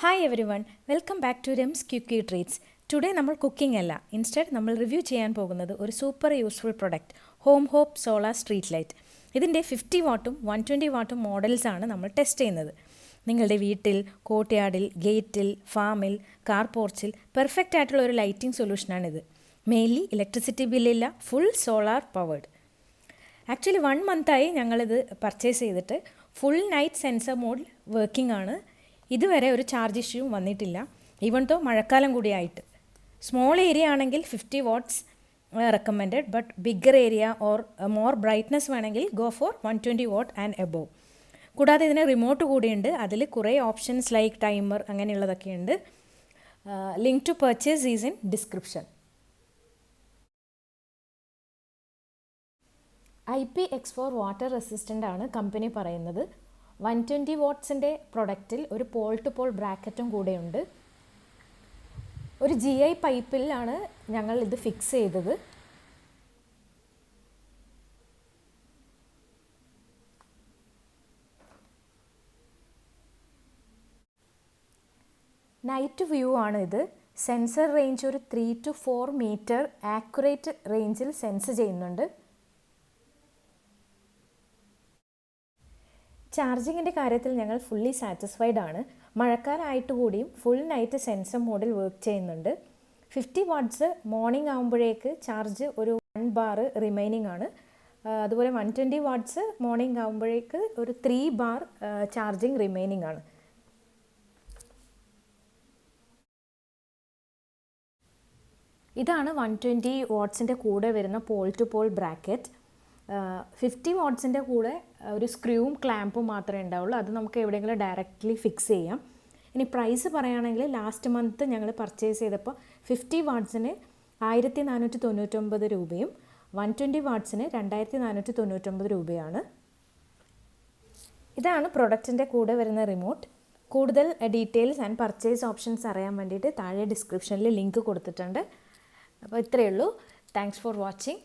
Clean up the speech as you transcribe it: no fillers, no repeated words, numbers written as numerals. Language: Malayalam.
Hi everyone, welcome back to Rem's quickie treats. Today നമ്മൾ കുക്കിംഗ് അല്ല, ഇൻസ്റ്റെഡ് നമ്മൾ റിവ്യൂ ചെയ്യാൻ പോകുന്നത് ഒരു super useful product, home hope solar street light. ഇതിൻ്റെ 50 വാട്ടും 120 വാട്ടും മോഡൽസാണ് നമ്മൾ ടെസ്റ്റ് ചെയ്യുന്നത്. നിങ്ങളുടെ വീട്ടിൽ, കോർട്ട്യാർഡിൽ, ഗേറ്റിൽ, ഫാമിൽ, കാർ പോർച്ചിൽ പെർഫെക്റ്റ് ആയിട്ടുള്ള ഒരു ലൈറ്റിംഗ് സൊല്യൂഷനാണിത്. മെയിൻലി ഇലക്ട്രിസിറ്റി ബില്ലില്ല, ഫുൾ സോളാർ പവേർഡ്. ആക്ച്വലി 1 മന്തായി ഞങ്ങളിത് പർച്ചേസ് ചെയ്തിട്ട് full night sensor mode working ആണ്. ഇതുവരെ ഒരു ചാർജ് ഇഷ്യൂവും വന്നിട്ടില്ല, ഈവൻ തോ മഴക്കാലം കൂടിയായിട്ട്. സ്മോൾ ഏരിയ ആണെങ്കിൽ 50 watts recommended, but bigger area or more brightness വേണമെങ്കിൽ go for 120 watt and above. കൂടാതെ ഇതിന് റിമോട്ട് കൂടിയുണ്ട്, അതിൽ കുറേ ഓപ്ഷൻസ് ലൈക്ക് ടൈമർ അങ്ങനെയുള്ളതൊക്കെ ഉണ്ട്. Link to purchase is in description. IP-X4 water resistant ആണ് കമ്പനി പറയുന്നത്. 120 വാട്ട്സിൻ്റെ പ്രൊഡക്റ്റിൽ ഒരു പോൾ ടു പോൾ ബ്രാക്കറ്റും കൂടെയുണ്ട്. ഒരു GI പൈപ്പിലാണ് ഞങ്ങൾ ഇത് ഫിക്സ് ചെയ്തത്. നൈറ്റ് വ്യൂ ആണ് ഇത്. സെൻസർ റേഞ്ച് ഒരു 3 to 4 മീറ്റർ ആക്യുറേറ്റ് റേഞ്ചിൽ സെൻസ് ചെയ്യുന്നുണ്ട്. ചാർജിങ്ങിൻ്റെ കാര്യത്തിൽ ഞങ്ങൾ ഫുള്ളി സാറ്റിസ്ഫൈഡ് ആണ്. മഴക്കാലമായിട്ട് കൂടിയും ഫുൾ നൈറ്റ് സെൻസർ മോഡിൽ വർക്ക് ചെയ്യുന്നുണ്ട്. 50 വാട്ട്സ് മോർണിംഗ് ആകുമ്പോഴേക്ക് ചാർജ് ഒരു 1 ബാർ റിമൈനിങ് ആണ്. അതുപോലെ 120 വാട്ട്സ് മോർണിംഗ് ആകുമ്പോഴേക്ക് ഒരു 3 ബാർ ചാർജിങ് റിമൈനിങ് ആണ്. ഇതാണ് 120 വാട്ട്സിൻ്റെ കൂടെ വരുന്ന പോൾ ടു പോൾ ബ്രാക്കറ്റ്. 50 വാട്ട്സിൻ്റെ കൂടെ ഒരു സ്ക്രൂവും ക്ലാമ്പും മാത്രമേ ഉണ്ടാവുള്ളൂ. അത് നമുക്ക് എവിടെയെങ്കിലും ഡയറക്റ്റ്ലി ഫിക്സ് ചെയ്യാം. ഇനി പ്രൈസ് പറയുകയാണെങ്കിൽ ലാസ്റ്റ് മന്ത് ഞങ്ങൾ പർച്ചേസ് ചെയ്തപ്പോൾ 50 വാട്ട്സിന് 1499 രൂപയും 120 വാട്ട്സിന് 2499 രൂപയാണ്. ഇതാണ് പ്രൊഡക്റ്റിൻ്റെ കൂടെ വരുന്ന റിമോട്ട്. കൂടുതൽ ഡീറ്റെയിൽസ് ആൻഡ് പർച്ചേസ് ഓപ്ഷൻസ് അറിയാൻ വേണ്ടിയിട്ട് താഴെ ഡിസ്ക്രിപ്ഷനിൽ ലിങ്ക് കൊടുത്തിട്ടുണ്ട്. അപ്പോൾ ഇത്രയേ ഉള്ളൂ. Thanks for watching.